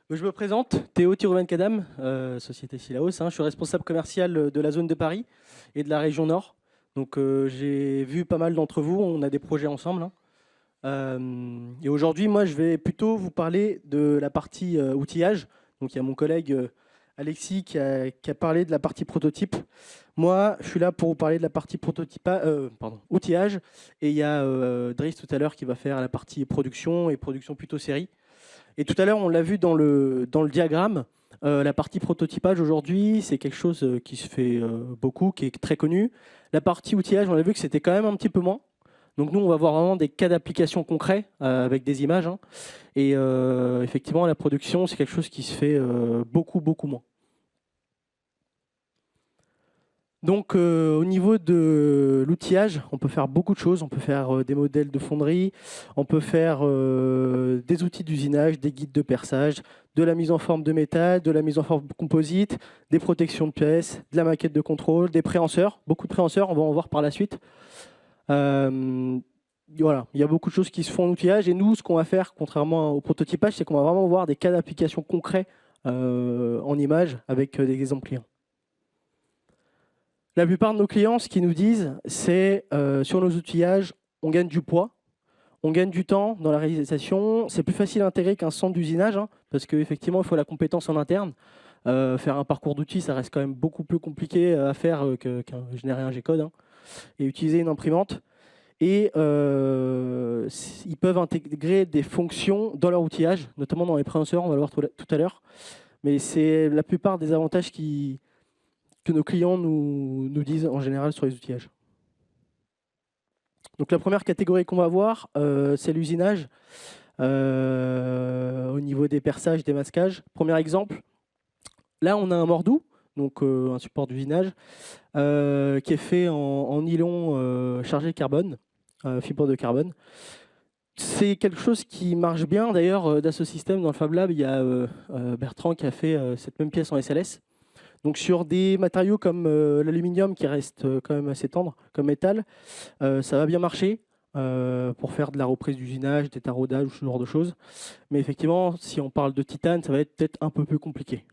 Je me présente, Théo Thirouven-Cadam, société Silaos. Je suis responsable commercial de la zone de Paris et de la région Nord. Donc j'ai vu pas mal d'entre vous, on a des projets ensemble. Et aujourd'hui, moi, je vais plutôt vous parler de la partie outillage. Donc il y a mon collègue Alexis qui a parlé de la partie prototype. Moi, je suis là pour vous parler de la partie outillage. Et il y a Driss tout à l'heure qui va faire la partie production et production plutôt série. Et tout à l'heure, on l'a vu dans le diagramme, la partie prototypage aujourd'hui, c'est quelque chose qui se fait beaucoup, qui est très connu. La partie outillage, on a vu que c'était quand même un petit peu moins. Donc nous, on va voir vraiment des cas d'application concrets avec des images. Et effectivement, la production, c'est quelque chose qui se fait beaucoup, beaucoup moins. Donc au niveau de l'outillage, on peut faire beaucoup de choses. On peut faire des modèles de fonderie, on peut faire des outils d'usinage, des guides de perçage, de la mise en forme de métal, de la mise en forme composite, des protections de pièces, de la maquette de contrôle, des préhenseurs, beaucoup de préhenseurs, on va en voir par la suite. Voilà, il y a beaucoup de choses qui se font en outillage et nous, ce qu'on va faire, contrairement au prototypage, c'est qu'on va vraiment voir des cas d'application concrets en images avec des exemples clients. La plupart de nos clients, ce qu'ils nous disent, c'est sur nos outillages, on gagne du poids, on gagne du temps dans la réalisation. C'est plus facile à intégrer qu'un centre d'usinage, parce qu'effectivement, il faut la compétence en interne. Faire un parcours d'outils, ça reste quand même beaucoup plus compliqué à faire qu'un générer un G-code et utiliser une imprimante. Et ils peuvent intégrer des fonctions dans leur outillage, notamment dans les préhenseurs, on va le voir tout à l'heure. Mais c'est la plupart des avantages que nos clients nous disent en général sur les outillages. Donc la première catégorie qu'on va voir, c'est l'usinage au niveau des perçages, des masquages. Premier exemple, là on a un mordou, donc un support d'usinage, qui est fait en nylon chargé carbone, fibre de carbone. C'est quelque chose qui marche bien. D'ailleurs, Dassault Systèmes, dans le Fab Lab, il y a Bertrand qui a fait cette même pièce en SLS. Donc sur des matériaux comme l'aluminium qui reste quand même assez tendre comme métal, ça va bien marcher pour faire de la reprise d'usinage, des taraudages ou ce genre de choses. Mais effectivement, si on parle de titane, ça va être peut-être un peu plus compliqué.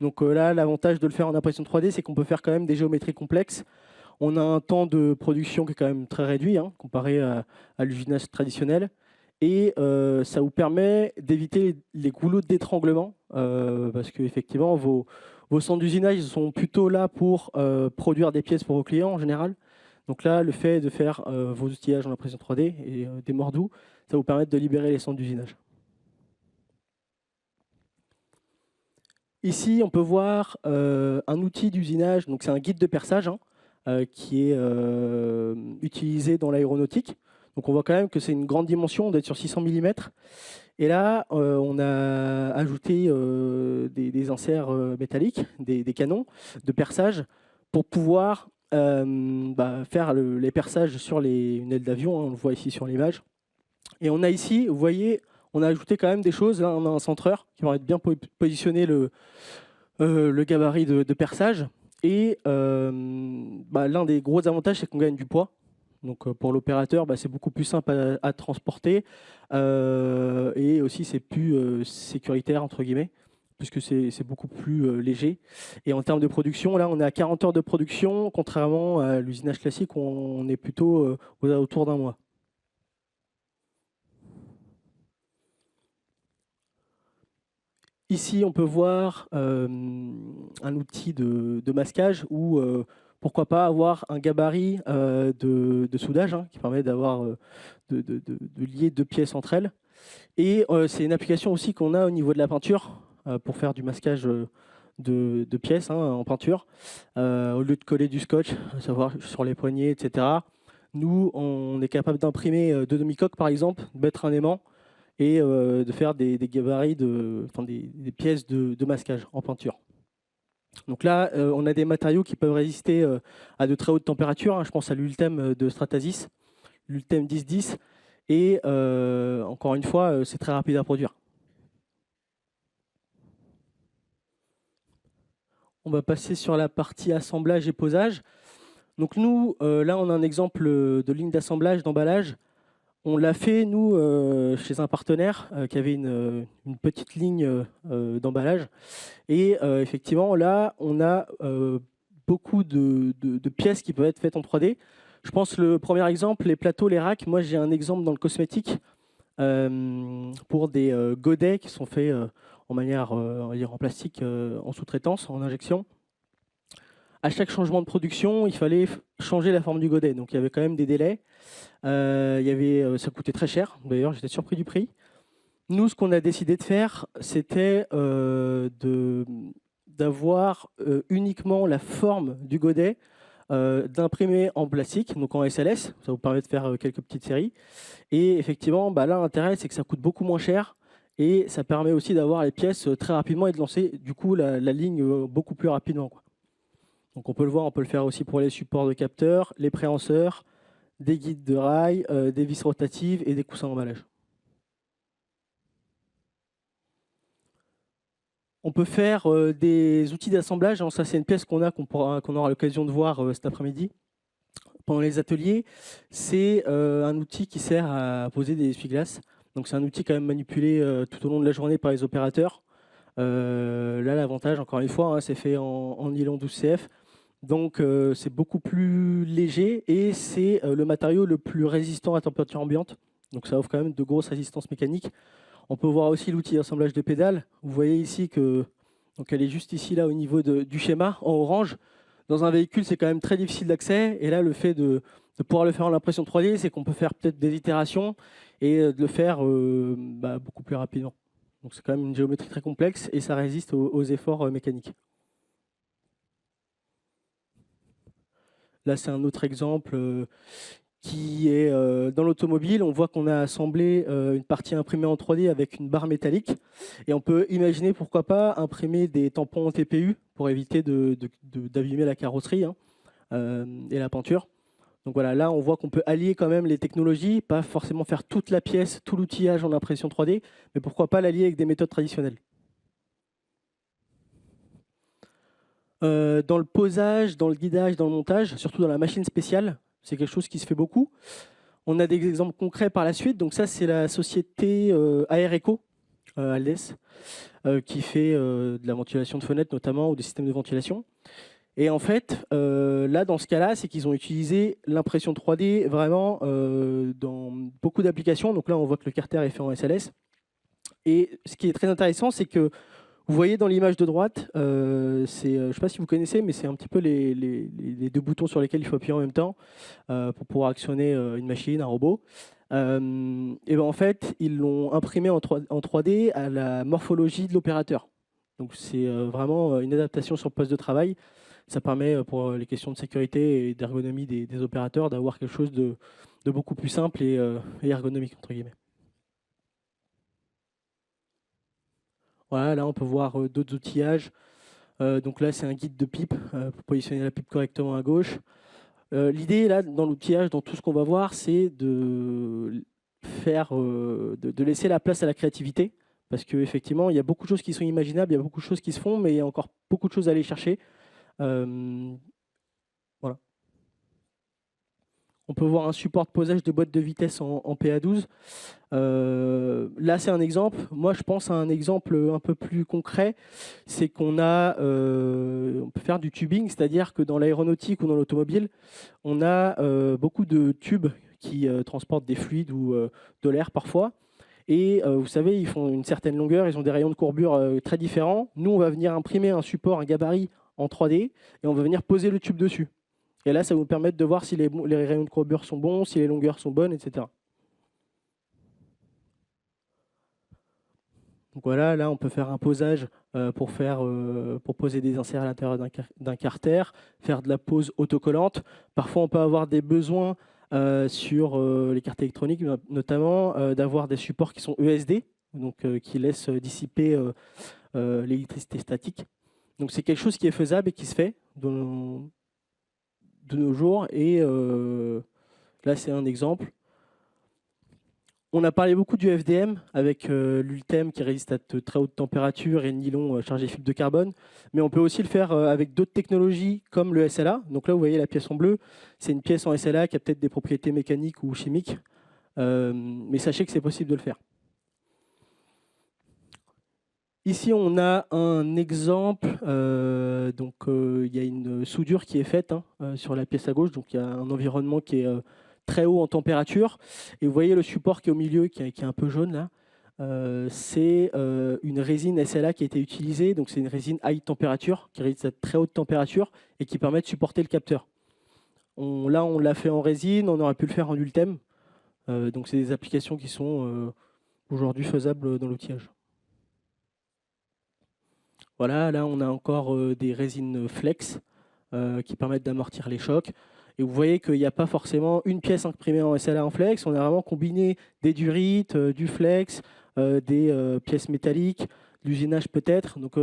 Donc là, l'avantage de le faire en impression 3D, c'est qu'on peut faire quand même des géométries complexes. On a un temps de production qui est quand même très réduit comparé à l'usinage traditionnel. Et ça vous permet d'éviter les goulots d'étranglement parce qu'effectivement, vos centres d'usinage sont plutôt là pour produire des pièces pour vos clients en général. Donc là, le fait de faire vos outillages en impression 3D et des mordous, ça vous permet de libérer les centres d'usinage. Ici, on peut voir un outil d'usinage, donc c'est un guide de perçage qui est utilisé dans l'aéronautique. Donc on voit quand même que c'est une grande dimension, on doit être sur 600 mm. Et là, on a ajouté des inserts métalliques, des canons de perçage pour pouvoir faire les perçages sur une aile d'avion, on le voit ici sur l'image. Et on a ici, vous voyez, on a ajouté quand même des choses. Là, on a un centreur qui va être bien positionner le gabarit de perçage. Et l'un des gros avantages, c'est qu'on gagne du poids. Donc pour l'opérateur, c'est beaucoup plus simple à transporter et aussi c'est plus sécuritaire entre guillemets puisque c'est beaucoup plus léger. Et en termes de production, là on est à 40 heures de production, contrairement à l'usinage classique où on est plutôt aux alentours d'un mois. Ici, on peut voir un outil de masquage ou pourquoi pas avoir un gabarit de soudage qui permet d'avoir de lier deux pièces entre elles. Et c'est une application aussi qu'on a au niveau de la peinture pour faire du masquage de pièces en peinture. Au lieu de coller du scotch, à savoir sur les poignées, etc. Nous, on est capable d'imprimer deux demi-coques par exemple, de mettre un aimant et de faire des gabarits, des pièces de masquage en peinture. Donc là, on a des matériaux qui peuvent résister à de très hautes températures. Je pense à l'Ultem de Stratasys, l'Ultem 1010. Et encore une fois, c'est très rapide à produire. On va passer sur la partie assemblage et posage. Donc nous, là, on a un exemple de ligne d'assemblage, d'emballage. On l'a fait, nous, chez un partenaire qui avait une petite ligne d'emballage. Et effectivement, là, on a beaucoup de pièces qui peuvent être faites en 3D. Je pense le premier exemple, les plateaux, les racks. Moi, j'ai un exemple dans le cosmétique pour des godets qui sont faits en manière, on va dire, en plastique, en sous-traitance, en injection. À chaque changement de production, il fallait changer la forme du godet. Donc, il y avait quand même des délais. Ça coûtait très cher. D'ailleurs, j'étais surpris du prix. Nous, ce qu'on a décidé de faire, c'était d'avoir uniquement la forme du godet, d'imprimer en plastique, donc en SLS. Ça vous permet de faire quelques petites séries. Et effectivement, là, l'intérêt, c'est que ça coûte beaucoup moins cher. Et ça permet aussi d'avoir les pièces très rapidement et de lancer du coup la ligne beaucoup plus rapidement, quoi. Donc on peut le voir, on peut le faire aussi pour les supports de capteurs, les préhenseurs, des guides de rail, des vis rotatives et des coussins d'emballage. On peut faire des outils d'assemblage. Ça, c'est une pièce qu'on aura l'occasion de voir cet après-midi pendant les ateliers. C'est un outil qui sert à poser des essuie-glaces. Donc c'est un outil quand même manipulé tout au long de la journée par les opérateurs. Là, l'avantage, encore une fois, c'est fait en nylon 12 CF. Donc c'est beaucoup plus léger et c'est le matériau le plus résistant à température ambiante. Donc ça offre quand même de grosses résistances mécaniques. On peut voir aussi l'outil d'assemblage de pédales. Vous voyez ici que donc elle est juste ici là au niveau du schéma en orange. Dans un véhicule, c'est quand même très difficile d'accès. Et là, le fait de pouvoir le faire en impression 3D, c'est qu'on peut faire peut-être des itérations et de le faire beaucoup plus rapidement. Donc c'est quand même une géométrie très complexe et ça résiste aux efforts mécaniques. Là, c'est un autre exemple qui est dans l'automobile. On voit qu'on a assemblé une partie imprimée en 3D avec une barre métallique. Et on peut imaginer, pourquoi pas, imprimer des tampons en TPU pour éviter d'abîmer la carrosserie et la peinture. Donc voilà, là, on voit qu'on peut allier quand même les technologies, pas forcément faire toute la pièce, tout l'outillage en impression 3D, mais pourquoi pas l'allier avec des méthodes traditionnelles. Dans le posage, dans le guidage, dans le montage, surtout dans la machine spéciale, c'est quelque chose qui se fait beaucoup. On a des exemples concrets par la suite. Donc ça, c'est la société Aereco, Aldes, qui fait de la ventilation de fenêtres notamment, ou des systèmes de ventilation. Et en fait, là, dans ce cas-là, c'est qu'ils ont utilisé l'impression 3D vraiment dans beaucoup d'applications. Donc là, on voit que le carter est fait en SLS. Et ce qui est très intéressant, c'est que vous voyez dans l'image de droite, je ne sais pas si vous connaissez, mais c'est un petit peu les deux boutons sur lesquels il faut appuyer en même temps pour pouvoir actionner une machine, un robot. Et en fait, ils l'ont imprimé en 3D à la morphologie de l'opérateur. Donc c'est vraiment une adaptation sur le poste de travail. Ça permet pour les questions de sécurité et d'ergonomie des opérateurs d'avoir quelque chose de beaucoup plus simple et ergonomique, entre guillemets. Voilà, là on peut voir d'autres outillages. Donc là c'est un guide de pipe pour positionner la pipe correctement à gauche. L'idée là dans l'outillage, dans tout ce qu'on va voir, c'est de laisser la place à la créativité. Parce qu'effectivement, il y a beaucoup de choses qui sont imaginables, il y a beaucoup de choses qui se font, mais il y a encore beaucoup de choses à aller chercher. Voilà. On peut voir un support de posage de boîte de vitesse en PA12. Là, c'est un exemple. Moi, je pense à un exemple un peu plus concret. C'est qu'on on peut faire du tubing, c'est-à-dire que dans l'aéronautique ou dans l'automobile, on a beaucoup de tubes qui transportent des fluides ou de l'air parfois. Et vous savez, ils font une certaine longueur, ils ont des rayons de courbure très différents. Nous, on va venir imprimer un support, un gabarit en 3D, et on va venir poser le tube dessus. Et là, ça va vous permettre de voir si les rayons de courbure sont bons, si les longueurs sont bonnes, etc. Donc voilà, là, on peut faire un posage pour poser des inserts à l'intérieur d'un carter, faire de la pose autocollante. Parfois, on peut avoir des besoins sur les cartes électroniques, notamment d'avoir des supports qui sont ESD, donc qui laissent dissiper l'électricité statique. Donc c'est quelque chose qui est faisable et qui se fait de nos jours. Et là, c'est un exemple. On a parlé beaucoup du FDM avec l'ULTEM qui résiste à de très hautes températures et le nylon chargé fibre de carbone. Mais on peut aussi le faire avec d'autres technologies comme le SLA. Donc là, vous voyez la pièce en bleu. C'est une pièce en SLA qui a peut-être des propriétés mécaniques ou chimiques. Mais sachez que c'est possible de le faire. Ici, on a un exemple. Il y a une soudure qui est faite sur la pièce à gauche. Donc, il y a un environnement qui est très haut en température. Et vous voyez le support qui est au milieu, qui est un peu jaune là. C'est une résine SLA qui a été utilisée. Donc, c'est une résine high température qui résiste à très haute température et qui permet de supporter le capteur. Là, on l'a fait en résine. On aurait pu le faire en ultème. Donc, c'est des applications qui sont aujourd'hui faisables dans l'outillage. Voilà, là on a encore des résines flex qui permettent d'amortir les chocs. Et vous voyez qu'il n'y a pas forcément une pièce imprimée en SLA en flex, on a vraiment combiné des durites, du flex, des pièces métalliques, de l'usinage peut-être. Donc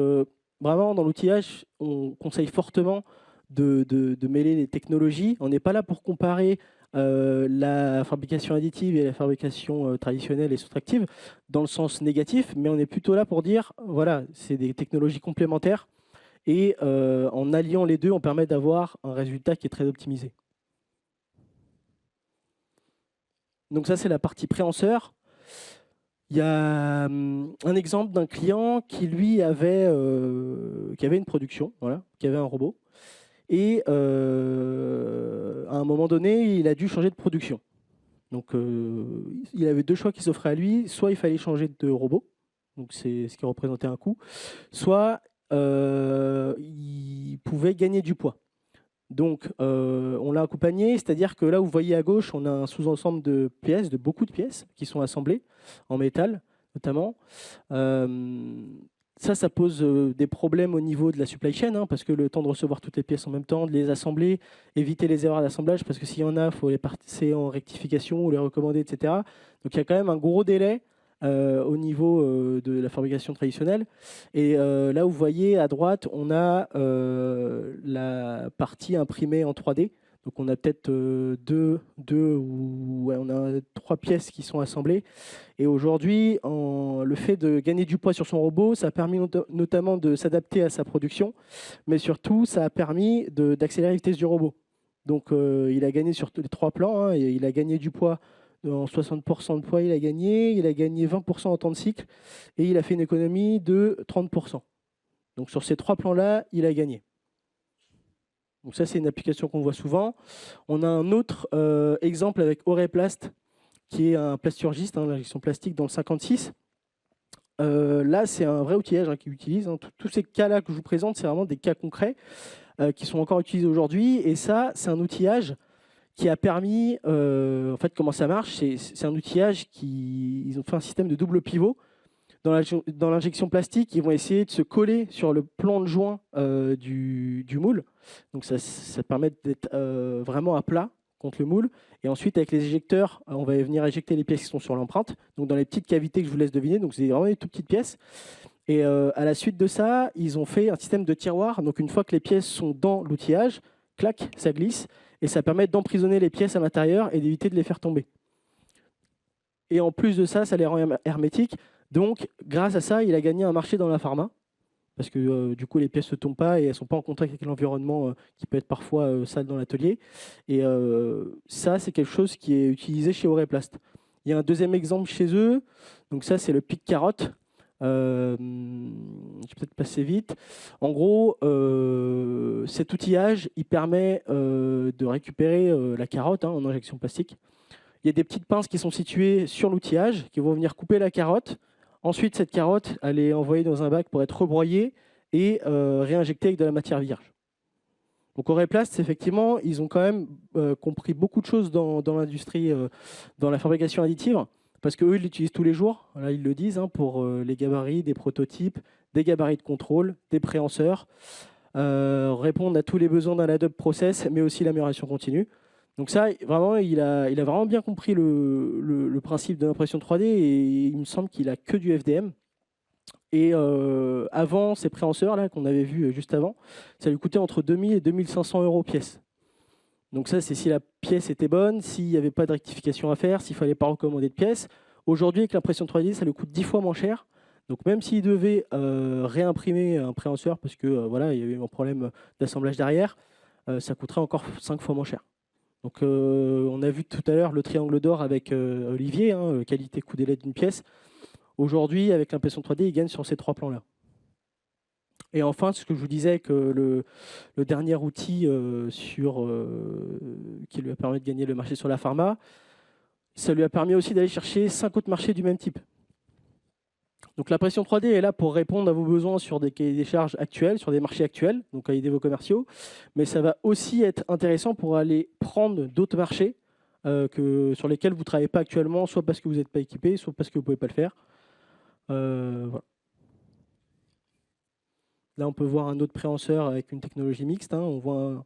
vraiment dans l'outillage, on conseille fortement de mêler les technologies. On n'est pas là pour comparer la fabrication additive et la fabrication traditionnelle et soustractive dans le sens négatif, mais on est plutôt là pour dire, voilà, c'est des technologies complémentaires et en alliant les deux, on permet d'avoir un résultat qui est très optimisé. Donc ça, c'est la partie préhenseur. Il y a un exemple d'un client qui, lui, avait une production, voilà, qui avait un robot. Et à un moment donné, il a dû changer de production. Donc, il avait deux choix qui s'offraient à lui. Soit il fallait changer de robot, donc c'est ce qui représentait un coût, soit il pouvait gagner du poids. Donc, on l'a accompagné, c'est-à-dire que là, vous voyez à gauche, on a un sous-ensemble de pièces, de beaucoup de pièces qui sont assemblées en métal, notamment. Ça pose des problèmes au niveau de la supply chain, parce que le temps de recevoir toutes les pièces en même temps, de les assembler, éviter les erreurs d'assemblage, parce que s'il y en a, il faut les passer en rectification ou les recommander, etc. Donc il y a quand même un gros délai au niveau de la fabrication traditionnelle. Et là, vous voyez à droite, on a la partie imprimée en 3D. Donc on a peut-être on a 3 pièces qui sont assemblées. Et aujourd'hui, le fait de gagner du poids sur son robot, ça a permis notamment de s'adapter à sa production, mais surtout, ça a permis d'accélérer la vitesse du robot. Donc il a gagné sur les 3 plans, et il a gagné du poids en 60% de poids, il a gagné 20% en temps de cycle, et il a fait une économie de 30%. Donc sur ces 3 plans-là, il a gagné. Donc ça, c'est une application qu'on voit souvent. On a un autre exemple avec Aureplast, qui est un plasturgiste, l'injection plastique dans le 56. Là, c'est un vrai outillage qu'il utilise. Tous ces cas-là que je vous présente, c'est vraiment des cas concrets qui sont encore utilisés aujourd'hui. Et ça, c'est un outillage qui a permis, en fait, comment ça marche, c'est un outillage ils ont fait un système de double pivot. Dans l'injection plastique, ils vont essayer de se coller sur le plan de joint du moule. Donc ça permet d'être vraiment à plat contre le moule. Et ensuite, avec les éjecteurs, on va venir éjecter les pièces qui sont sur l'empreinte. Donc dans les petites cavités que je vous laisse deviner. Donc c'est vraiment des toutes petites pièces. Et à la suite de ça, ils ont fait un système de tiroir. Donc une fois que les pièces sont dans l'outillage, clac, ça glisse. Et ça permet d'emprisonner les pièces à l'intérieur et d'éviter de les faire tomber. Et en plus de ça, ça les rend hermétiques. Donc, grâce à ça, il a gagné un marché dans la pharma. Parce que du coup, les pièces ne tombent pas et elles ne sont pas en contact avec l'environnement qui peut être parfois sale dans l'atelier. Et ça, c'est quelque chose qui est utilisé chez Aureplast. Il y a un deuxième exemple chez eux. Donc ça, c'est le pic carotte. Je vais peut-être passer vite. En gros, cet outillage, il permet de récupérer la carotte en injection plastique. Il y a des petites pinces qui sont situées sur l'outillage qui vont venir couper la carotte. Ensuite, cette carotte, elle est envoyée dans un bac pour être rebroyée et réinjectée avec de la matière vierge. Donc Aureplast, effectivement, ils ont quand même compris beaucoup de choses dans l'industrie, dans la fabrication additive, parce qu'eux, ils l'utilisent tous les jours. Là, ils le disent, pour les gabarits, des prototypes, des gabarits de contrôle, des préhenseurs, répondre à tous les besoins d'un adobe process, mais aussi l'amélioration continue. Donc ça, vraiment, il a vraiment bien compris le principe de l'impression 3D et il me semble qu'il a que du FDM. Et avant, ces préhenseurs là qu'on avait vu juste avant, ça lui coûtait entre 2000 et 2500 € pièce. Donc ça, c'est si la pièce était bonne, s'il n'y avait pas de rectification à faire, s'il ne fallait pas recommander de pièces. Aujourd'hui, avec l'impression 3D, ça lui coûte 10 fois moins cher. Donc même s'il devait réimprimer un préhenseur parce que voilà, il y avait un problème d'assemblage derrière, ça coûterait encore 5 fois moins cher. Donc, on a vu tout à l'heure le triangle d'or avec Olivier, hein, qualité coût délai d'une pièce. Aujourd'hui, avec l'impression 3D, il gagne sur ces 3 plans-là. Et enfin, ce que je vous disais, que le dernier outil qui lui a permis de gagner le marché sur la pharma, ça lui a permis aussi d'aller chercher 5 autres marchés du même type. Donc l'impression 3D est là pour répondre à vos besoins sur des cahiers des charges actuels, sur des marchés actuels, donc à aider vos commerciaux. Mais ça va aussi être intéressant pour aller prendre d'autres marchés sur lesquels vous ne travaillez pas actuellement, soit parce que vous n'êtes pas équipé, soit parce que vous ne pouvez pas le faire. Voilà. Là, on peut voir un autre préhenseur avec une technologie mixte. Hein. On voit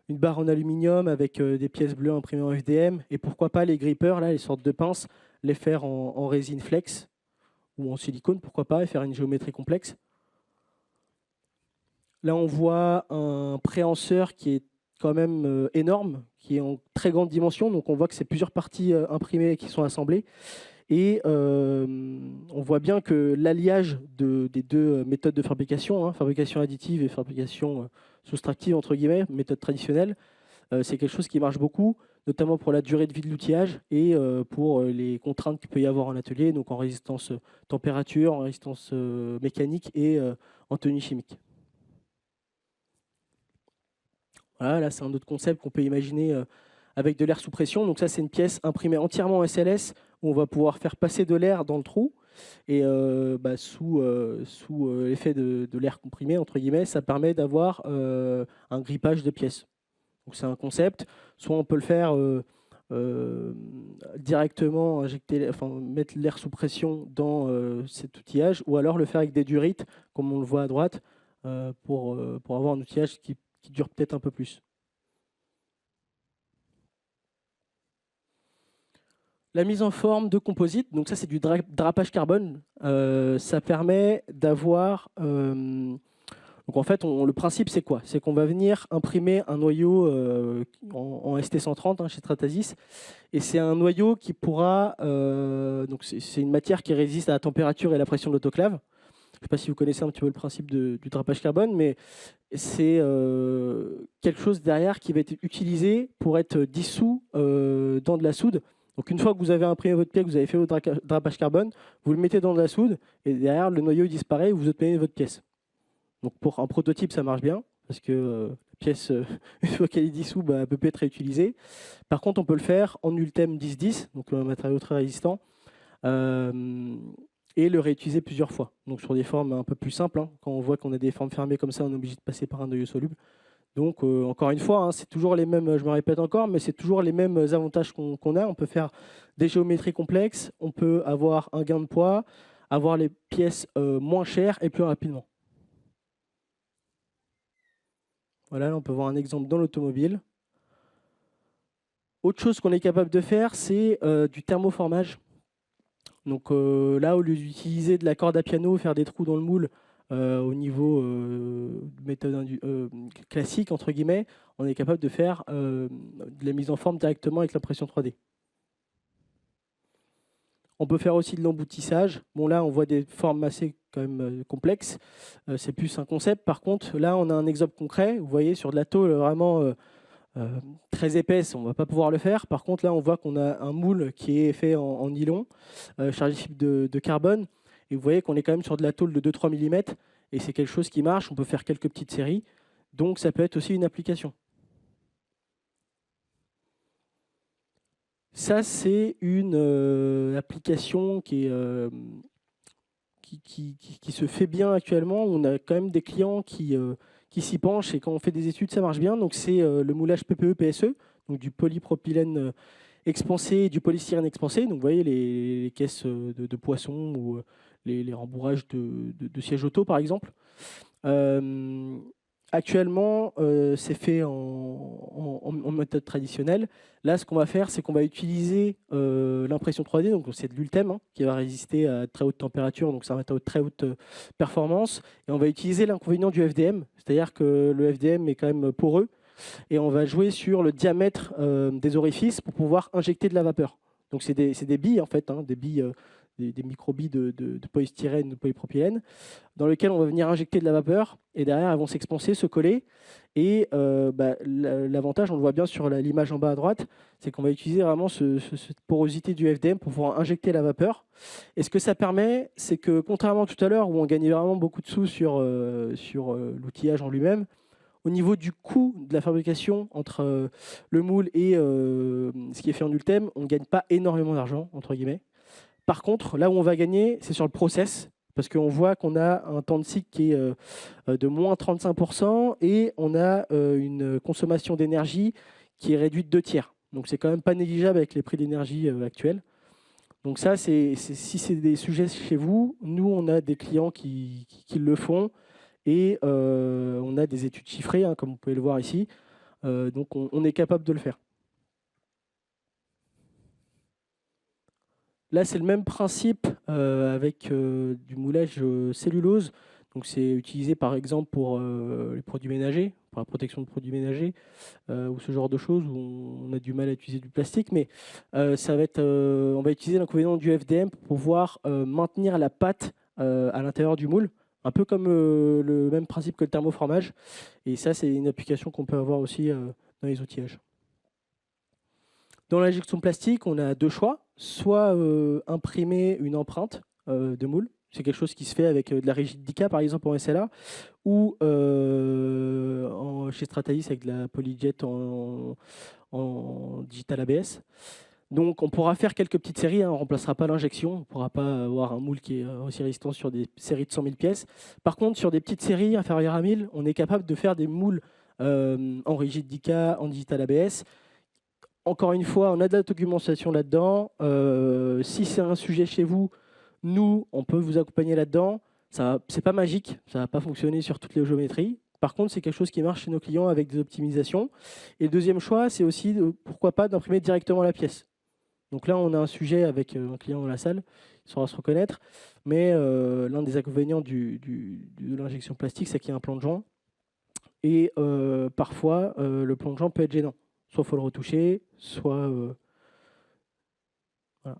une barre en aluminium avec des pièces bleues imprimées en FDM. Et pourquoi pas les grippers, là, les sortes de pinces, les faire en résine flex ou en silicone, pourquoi pas, et faire une géométrie complexe. Là, on voit un préhenseur qui est quand même énorme, qui est en très grande dimension. Donc, on voit que c'est plusieurs parties imprimées qui sont assemblées. Et on voit bien que l'alliage des deux méthodes de fabrication, hein, fabrication additive et fabrication soustractive, entre guillemets, méthode traditionnelle, c'est quelque chose qui marche beaucoup, notamment pour la durée de vie de l'outillage et pour les contraintes qu'il peut y avoir en atelier, donc en résistance température, en résistance mécanique et en tenue chimique. Voilà, là, c'est un autre concept qu'on peut imaginer avec de l'air sous pression. Donc ça, c'est une pièce imprimée entièrement en SLS où on va pouvoir faire passer de l'air dans le trou. Et sous l'effet de l'air comprimé, entre guillemets, ça permet d'avoir un grippage de pièces. Donc c'est un concept. Soit on peut le faire directement, mettre l'air sous pression dans cet outillage, ou alors le faire avec des durites, comme on le voit à droite, pour avoir un outillage qui dure peut-être un peu plus. La mise en forme de composite, donc ça c'est du drapage carbone. Ça permet d'avoir... donc en fait, le principe c'est quoi? C'est qu'on va venir imprimer un noyau en ST130 hein, chez Stratasys. Et c'est un noyau qui pourra... donc c'est une matière qui résiste à la température et la pression de l'autoclave. Je ne sais pas si vous connaissez un petit peu le principe du drapage carbone, mais c'est quelque chose derrière qui va être utilisé pour être dissous dans de la soude. Donc une fois que vous avez imprimé votre pièce, que vous avez fait votre drapage carbone, vous le mettez dans de la soude et derrière le noyau disparaît et vous obtenez votre pièce. Donc pour un prototype, ça marche bien parce que la pièce, une fois qu'elle est dissoute, elle peut plus être réutilisée. Par contre, on peut le faire en Ultem 1010, donc un matériau très résistant, et le réutiliser plusieurs fois. Donc sur des formes un peu plus simples, hein. Quand on voit qu'on a des formes fermées comme ça, on est obligé de passer par un noyau soluble. Donc, encore une fois, hein, c'est toujours les mêmes, je me répète encore, mais c'est toujours les mêmes avantages qu'on a. On peut faire des géométries complexes, on peut avoir un gain de poids, avoir les pièces moins chères et plus rapidement. Voilà, là, on peut voir un exemple dans l'automobile. Autre chose qu'on est capable de faire, c'est du thermoformage. Donc là, au lieu d'utiliser de la corde à piano, faire des trous dans le moule, au niveau méthode classique, entre guillemets, on est capable de faire de la mise en forme directement avec l'impression 3D. On peut faire aussi de l'emboutissage. Bon, là, on voit des formes assez quand même complexes. C'est plus un concept. Par contre, là, on a un exemple concret. Vous voyez, sur de la tôle vraiment très épaisse, on ne va pas pouvoir le faire. Par contre, là, on voit qu'on a un moule qui est fait en nylon, chargé de fibre de carbone. Et vous voyez qu'on est quand même sur de la tôle de 2-3 mm. Et c'est quelque chose qui marche. On peut faire quelques petites séries. Donc, ça peut être aussi une application. Ça, c'est une application qui se fait bien actuellement. On a quand même des clients qui s'y penchent et quand on fait des études, ça marche bien. Donc, c'est le moulage PPE-PSE, donc du polypropylène expansé et du polystyrène expansé. Donc, vous voyez les caisses de poissons ou les rembourrages de sièges auto, par exemple. Actuellement, c'est fait en méthode traditionnelle. Là, ce qu'on va faire, c'est qu'on va utiliser l'impression 3D, donc c'est de l'Ultem, hein, qui va résister à très haute température, donc c'est un matériau de très haute performance. Et on va utiliser l'inconvénient du FDM, c'est-à-dire que le FDM est quand même poreux, et on va jouer sur le diamètre des orifices pour pouvoir injecter de la vapeur. Donc c'est des billes, en fait, hein, des billes des microbilles de polystyrène ou de polypropylène, dans lequel on va venir injecter de la vapeur, et derrière, elles vont s'expanser, se coller. Et l'avantage, on le voit bien sur l'image en bas à droite, c'est qu'on va utiliser vraiment cette porosité du FDM pour pouvoir injecter la vapeur. Et ce que ça permet, c'est que contrairement à tout à l'heure, où on gagnait vraiment beaucoup de sous sur l'outillage en lui-même, au niveau du coût de la fabrication entre le moule et ce qui est fait en Ultem, on ne gagne pas énormément d'argent, entre guillemets. Par contre, là où on va gagner, c'est sur le process, parce qu'on voit qu'on a un temps de cycle qui est de moins 35% et on a une consommation d'énergie qui est réduite de 2/3. Donc c'est quand même pas négligeable avec les prix d'énergie actuels. Donc ça, si c'est des sujets chez vous, nous, on a des clients qui le font et on a des études chiffrées, hein, comme vous pouvez le voir ici. Donc on est capable de le faire. Là, c'est le même principe avec du moulage cellulose. Donc c'est utilisé par exemple pour les produits ménagers, pour la protection de produits ménagers, ou ce genre de choses où on a du mal à utiliser du plastique. Mais on va utiliser l'inconvénient du FDM pour pouvoir maintenir la pâte à l'intérieur du moule, un peu comme le même principe que le thermoformage. Et ça, c'est une application qu'on peut avoir aussi dans les outillages. Dans l'injection plastique, on a deux choix. Soit imprimer une empreinte de moule. C'est quelque chose qui se fait avec de la rigidika, par exemple, en SLA, ou chez Stratasys avec de la polyjet en digital ABS. Donc, on pourra faire quelques petites séries. Hein, on ne remplacera pas l'injection. On ne pourra pas avoir un moule qui est aussi résistant sur des séries de 100 000 pièces. Par contre, sur des petites séries inférieures à 1000, on est capable de faire des moules en rigidika, en digital ABS. Encore une fois, on a de la documentation là-dedans. Si c'est un sujet chez vous, nous, on peut vous accompagner là-dedans. Ce n'est pas magique, ça ne va pas fonctionner sur toutes les géométries. Par contre, c'est quelque chose qui marche chez nos clients avec des optimisations. Et le deuxième choix, c'est aussi, pourquoi pas, d'imprimer directement la pièce. Donc là, on a un sujet avec un client dans la salle, il saura se reconnaître. Mais l'un des inconvénients de l'injection plastique, c'est qu'il y a un plan de joint. Et parfois, le plan de joint peut être gênant. Soit il faut le retoucher, soit... voilà.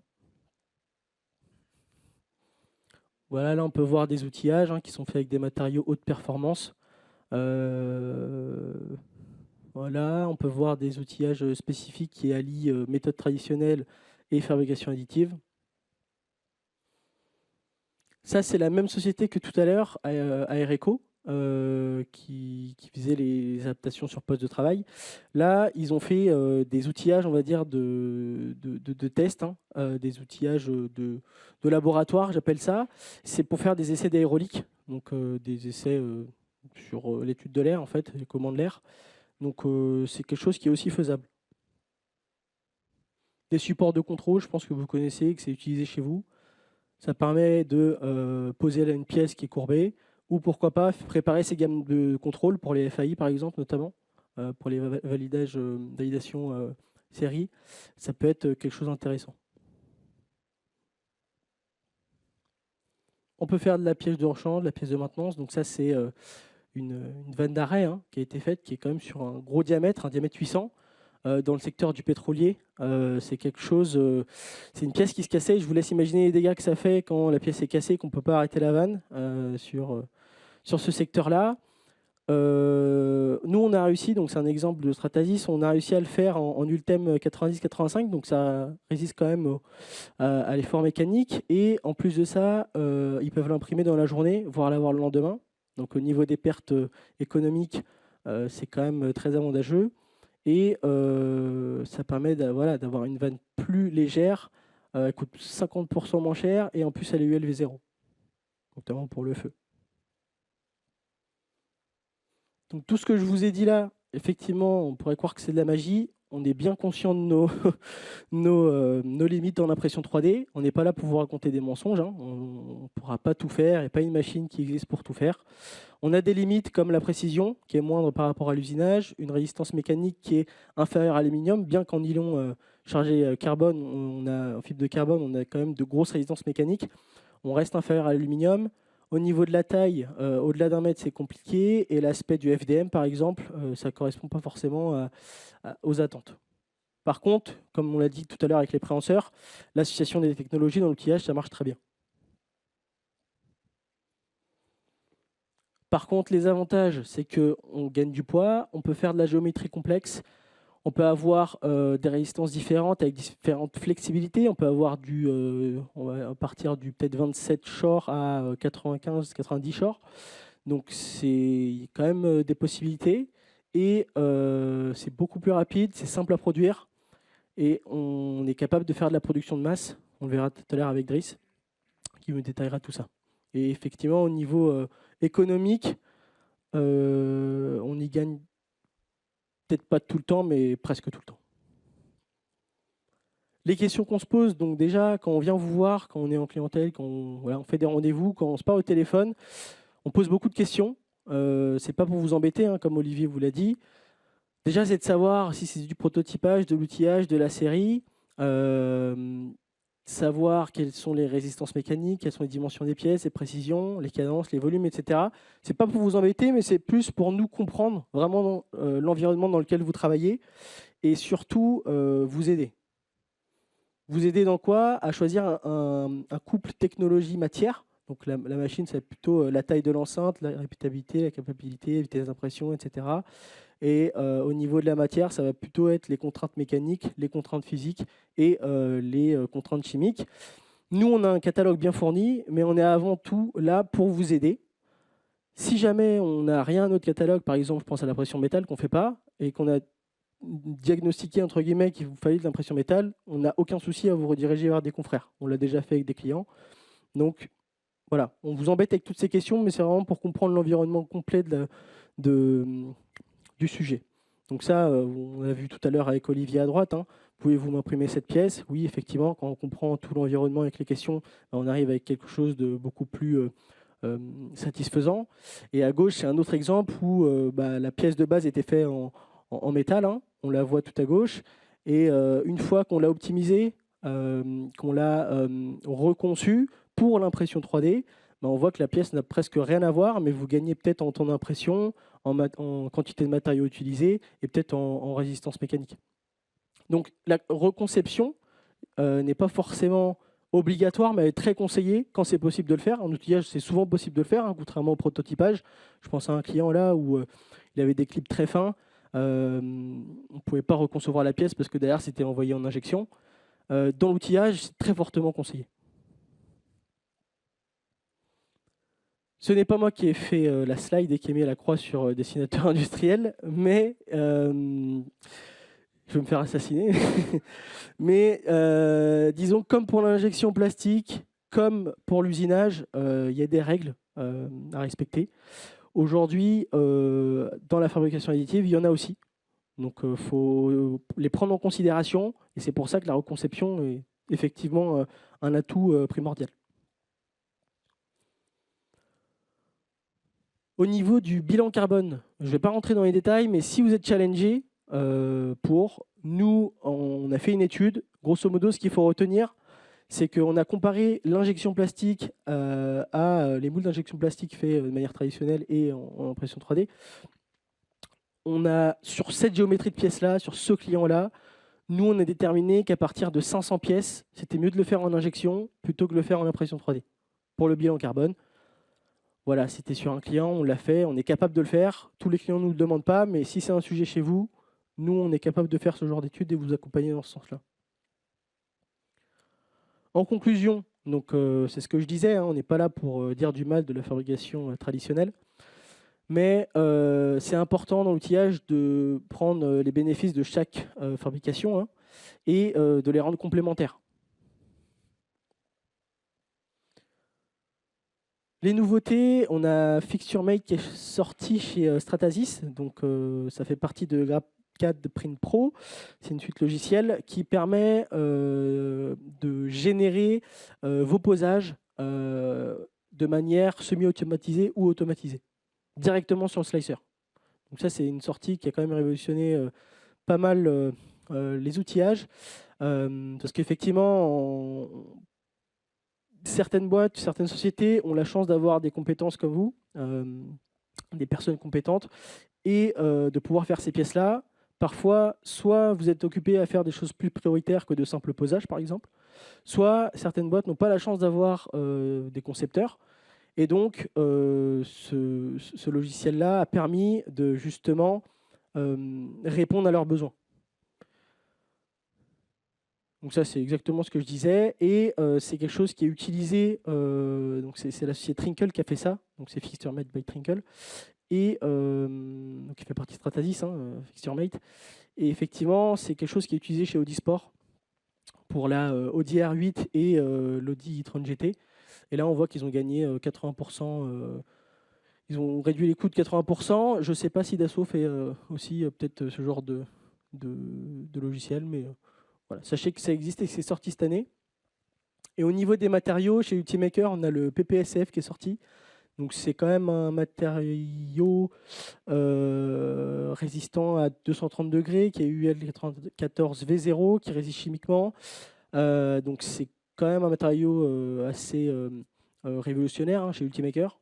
Voilà, là on peut voir des outillages qui sont faits avec des matériaux haute performance. Voilà, on peut voir des outillages spécifiques qui allient méthode traditionnelle et fabrication additive. Ça, c'est la même société que tout à l'heure, Aereco, qui faisait les adaptations sur poste de travail. Là, ils ont fait des outillages, on va dire, de tests, des outillages de laboratoire, j'appelle ça. C'est pour faire des essais d'aérolique, donc des essais sur l'étude de l'air, en fait, les commandes de l'air. Donc, c'est quelque chose qui est aussi faisable. Des supports de contrôle, je pense que vous connaissez, que c'est utilisé chez vous. Ça permet de poser là une pièce qui est courbée, ou pourquoi pas préparer ces gammes de contrôle pour les FAI par exemple, notamment, pour les validations série. Ça peut être quelque chose d'intéressant. On peut faire de la pièce de rechange, de la pièce de maintenance. Donc ça, c'est une vanne d'arrêt qui a été faite, qui est quand même sur un gros diamètre, un diamètre 800. Dans le secteur du pétrolier, c'est quelque chose. C'est une pièce qui se cassait. Je vous laisse imaginer les dégâts que ça fait quand la pièce est cassée, qu'on ne peut pas arrêter la vanne sur ce secteur-là. Nous, on a réussi, donc c'est un exemple de Stratasys, on a réussi à le faire en Ultem 90-85, donc ça résiste quand même à l'effort mécanique. Et en plus de ça, ils peuvent l'imprimer dans la journée, voire l'avoir le lendemain. Donc au niveau des pertes économiques, c'est quand même très avantageux. Et ça permet d'avoir une vanne plus légère, elle coûte 50% moins cher et en plus elle est ULV0, notamment pour le feu. Donc tout ce que je vous ai dit là, effectivement, on pourrait croire que c'est de la magie. On est bien conscient de nos limites dans l'impression 3D. On n'est pas là pour vous raconter des mensonges. On ne pourra pas tout faire. Il n'y a pas une machine qui existe pour tout faire. On a des limites comme la précision, qui est moindre par rapport à l'usinage, une résistance mécanique qui est inférieure à l'aluminium, bien qu'en nylon chargé carbone, en fibre de carbone, on a quand même de grosses résistances mécaniques. On reste inférieur à l'aluminium. Au niveau de la taille, au-delà d'1 mètre, c'est compliqué. Et l'aspect du FDM, par exemple, ça ne correspond pas forcément aux attentes. Par contre, comme on l'a dit tout à l'heure avec les préhenseurs, l'association des technologies dans l'outillage, ça marche très bien. Par contre, les avantages, c'est qu'on gagne du poids, on peut faire de la géométrie complexe, on peut avoir des résistances différentes avec différentes flexibilités. On peut avoir on va partir du peut-être 27 shorts à 95-90 shorts. Donc c'est quand même des possibilités. Et c'est beaucoup plus rapide, c'est simple à produire. Et on est capable de faire de la production de masse. On le verra tout à l'heure avec Driss, qui me détaillera tout ça. Et effectivement, au niveau économique, on y gagne peut-être pas tout le temps, mais presque tout le temps. Les questions qu'on se pose, donc déjà, quand on vient vous voir, quand on est en clientèle, quand on fait des rendez-vous, quand on se parle au téléphone, on pose beaucoup de questions. C'est pas pour vous embêter, hein, comme Olivier vous l'a dit. Déjà, c'est de savoir si c'est du prototypage, de l'outillage, de la série, savoir quelles sont les résistances mécaniques, quelles sont les dimensions des pièces, les précisions, les cadences, les volumes, etc. C'est pas pour vous embêter, mais c'est plus pour nous comprendre vraiment l'environnement dans lequel vous travaillez et surtout vous aider. Vous aider dans quoi? À choisir un couple technologie-matière. Donc la machine, c'est plutôt la taille de l'enceinte, la répétabilité, la capacité, la vitesse d'impression, etc. Et au niveau de la matière, ça va plutôt être les contraintes mécaniques, les contraintes physiques et les contraintes chimiques. Nous, on a un catalogue bien fourni, mais on est avant tout là pour vous aider. Si jamais on n'a rien à notre catalogue, par exemple, je pense à l'impression métal qu'on ne fait pas, et qu'on a diagnostiqué, entre guillemets, qu'il vous fallait de l'impression métal, on n'a aucun souci à vous rediriger vers des confrères. On l'a déjà fait avec des clients. Donc, voilà, on vous embête avec toutes ces questions, mais c'est vraiment pour comprendre l'environnement complet du sujet. Donc ça, on l'a vu tout à l'heure avec Olivier à droite. Hein. Pouvez-vous m'imprimer cette pièce? Oui, effectivement, quand on comprend tout l'environnement avec les questions, on arrive avec quelque chose de beaucoup plus satisfaisant. Et à gauche, c'est un autre exemple où la pièce de base était faite en métal. Hein. On la voit tout à gauche. Et une fois qu'on l'a optimisée, qu'on l'a reconçue pour l'impression 3D, on voit que la pièce n'a presque rien à voir, mais vous gagnez peut-être en temps d'impression, en quantité de matériaux utilisés et peut-être en résistance mécanique. Donc la reconception n'est pas forcément obligatoire, mais elle est très conseillée quand c'est possible de le faire. En outillage, c'est souvent possible de le faire, hein, contrairement au prototypage. Je pense à un client là où il avait des clips très fins. On ne pouvait pas reconcevoir la pièce parce que derrière, c'était envoyé en injection. Dans l'outillage, c'est très fortement conseillé. Ce n'est pas moi qui ai fait la slide et qui ai mis la croix sur dessinateur industriel, mais je vais me faire assassiner. Mais disons, comme pour l'injection plastique, comme pour l'usinage, il y a des règles à respecter. Aujourd'hui, dans la fabrication additive, il y en a aussi. Donc, il faut les prendre en considération. Et c'est pour ça que la reconception est effectivement un atout primordial. Au niveau du bilan carbone, je ne vais pas rentrer dans les détails, mais si vous êtes challengé, nous, on a fait une étude. Grosso modo, ce qu'il faut retenir, c'est qu'on a comparé l'injection plastique à les moules d'injection plastique faits de manière traditionnelle et en impression 3D. On a, sur cette géométrie de pièces-là, sur ce client-là, nous, on a déterminé qu'à partir de 500 pièces, c'était mieux de le faire en injection plutôt que de le faire en impression 3D pour le bilan carbone. Voilà, c'était sur un client, on l'a fait, on est capable de le faire. Tous les clients ne nous le demandent pas, mais si c'est un sujet chez vous, nous, on est capable de faire ce genre d'études et vous accompagner dans ce sens-là. En conclusion, c'est ce que je disais, hein, on n'est pas là pour dire du mal de la fabrication traditionnelle, mais c'est important dans l'outillage de prendre les bénéfices de chaque fabrication hein, et de les rendre complémentaires. Les nouveautés, on a FixtureMate qui est sorti chez Stratasys, donc ça fait partie de GrabCAD Print Pro. C'est une suite logicielle qui permet de générer vos posages de manière semi-automatisée ou automatisée, directement sur le slicer. Donc ça, c'est une sortie qui a quand même révolutionné pas mal les outillages, parce qu'effectivement, certaines boîtes, certaines sociétés ont la chance d'avoir des compétences comme vous, des personnes compétentes, et de pouvoir faire ces pièces-là. parfois, soit vous êtes occupé à faire des choses plus prioritaires que de simple posage, par exemple, soit certaines boîtes n'ont pas la chance d'avoir des concepteurs. Et donc, ce logiciel-là a permis de justement répondre à leurs besoins. Donc ça, c'est exactement ce que je disais. Et c'est quelque chose qui est utilisé, donc c'est la société Trinkle qui a fait ça, donc c'est FixtureMate by Trinkle, et donc il fait partie de Stratasys, hein, FixtureMate. Et effectivement, c'est quelque chose qui est utilisé chez Audi Sport pour la Audi R8 et l'Audi e-tron GT. Et là, on voit qu'ils ont gagné 80%, ils ont réduit les coûts de 80%. Je ne sais pas si Dassault fait aussi peut-être ce genre de logiciel, mais voilà. Sachez que ça existe et que c'est sorti cette année. Et au niveau des matériaux, chez Ultimaker, on a le PPSF qui est sorti. Donc c'est quand même un matériau résistant à 230 degrés, qui est UL14V0, qui résiste chimiquement. Donc c'est quand même un matériau assez révolutionnaire hein, chez Ultimaker.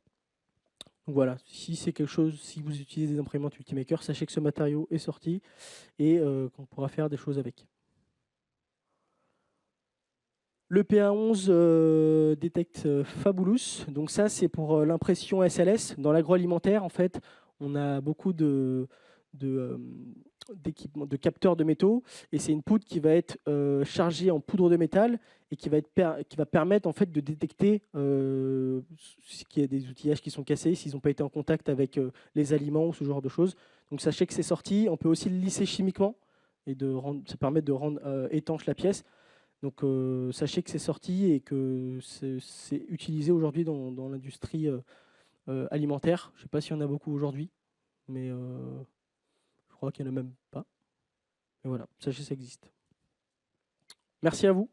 Donc voilà, si c'est quelque chose, si vous utilisez des imprimantes Ultimaker, sachez que ce matériau est sorti et qu'on pourra faire des choses avec. Le PA11 détecte Fabulous. Donc ça, c'est pour l'impression SLS. Dans l'agroalimentaire, en fait, on a beaucoup d'équipements, de capteurs de métaux. Et c'est une poudre qui va être chargée en poudre de métal et qui va permettre en fait, de détecter s'il y a des outillages qui sont cassés, s'ils n'ont pas été en contact avec les aliments ou ce genre de choses. Donc sachez que c'est sorti. On peut aussi le lisser chimiquement et ça permet de rendre étanche la pièce. Donc sachez que c'est sorti et que c'est utilisé aujourd'hui dans l'industrie alimentaire. Je ne sais pas s'il y en a beaucoup aujourd'hui, mais je crois qu'il n'y en a même pas. Et voilà, sachez que ça existe. Merci à vous.